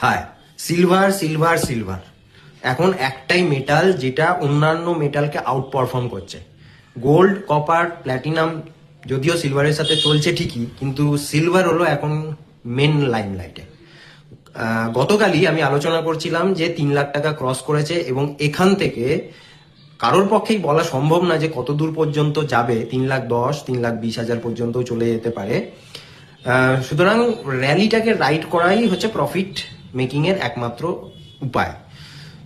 হ্যাঁ, silver silver silver এখন একটাই মেটাল যেটা অন্যান্য মেটালকে আউট পারফর্ম করছে। গোল্ড, কপার, প্ল্যাটিনাম যদিও সিলভারের সাথে চলছে ঠিকই, কিন্তু সিলভার হলো এখন মেন লাইমলাইটে। গতকালই আমি আলোচনা করছিলাম যে 3 লাখ টাকা ক্রস করেছে, এবং এখান থেকে কারোর পক্ষেই বলা সম্ভব না যে কত দূর পর্যন্ত যাবে। 3,10,000, 3,20,000 পর্যন্ত চলে যেতে পারে। সুতরাং র্যালিটাকে রাইড করাই হচ্ছে প্রফিট মেকিং এর একমাত্র উপায়।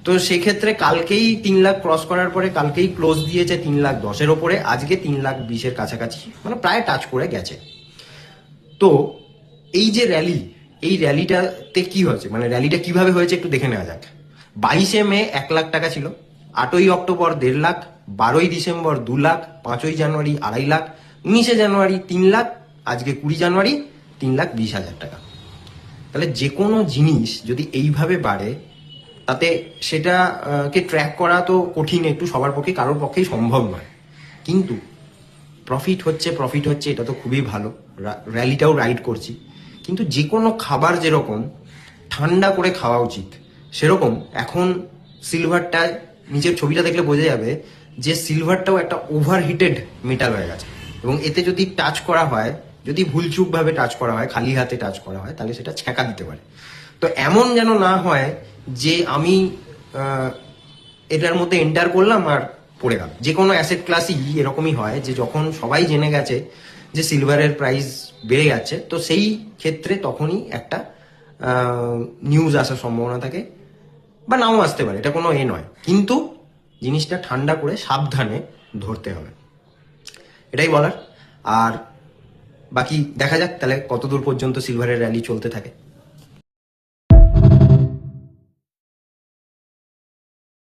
তো সেক্ষেত্রে কালকেই 3 লাখ ক্রস করার পরে কালকেই ক্লোজ দিয়েছে 3,10,000-এর ওপরে, আজকে 3,20,000-এর কাছাকাছি, মানে প্রায় টাচ করে গেছে। তো এই যে র্যালি, এই র্যালিটাতে কি হয়েছে, মানে র্যালিটা কিভাবে হয়েছে একটু দেখে নেওয়া যাক। 22শে মে 1 লাখ টাকা ছিল, 8ই অক্টোবর 1.5 লাখ, 12ই ডিসেম্বর 2 লাখ, 5ই জানুয়ারি 2.5 লাখ, 19শে জানুয়ারি 3 লাখ, আজকে 20 জানুয়ারি 3,20,000 টাকা। তাহলে যে কোনো জিনিস যদি এইভাবে বাড়ে, তাতে সেটা কে ট্র্যাক করা তো কঠিন একটু, সবার পক্ষে কারোর পক্ষেই সম্ভব নয়। কিন্তু প্রফিট হচ্ছে এটা তো খুবই ভালো, র্যালিটাও রাইড করছি। কিন্তু যে কোনো খাবার যেরকম ঠান্ডা করে খাওয়া উচিত, সেরকম এখন সিলভারটা, নিচের ছবিটা দেখলে বোঝা যাবে যে সিলভারটাও একটা ওভারহিটেড মেটাল হয়ে গেছে, এবং এতে যদি টাচ করা হয়, যদি ভুলচুকভাবে টাচ করা হয়, খালি হাতে টাচ করা হয়, তাহলে সেটা ছ্যাঁকা দিতে পারে। তো এমন যেন না হয় যে আমি এটার মধ্যে এন্টার করলাম আর পড়ে গেল। যে কোনো অ্যাসেট ক্লাসই এরকমই হয়, যে যখন সবাই জেনে গেছে যে সিলভারের প্রাইস বেড়ে যাচ্ছে, তো সেই ক্ষেত্রে তখনই একটা নিউজ আসার সম্ভাবনা থাকে, বা নাও আসতে পারে, এটা কোনো নয়। কিন্তু জিনিসটা ঠান্ডা করে সাবধানে ধরতে হবে, এটাই বলার। আর বাকি দেখা যাক তাহলে কতদূর পর্যন্ত সিলভারের র্যালি চলতে থাকে।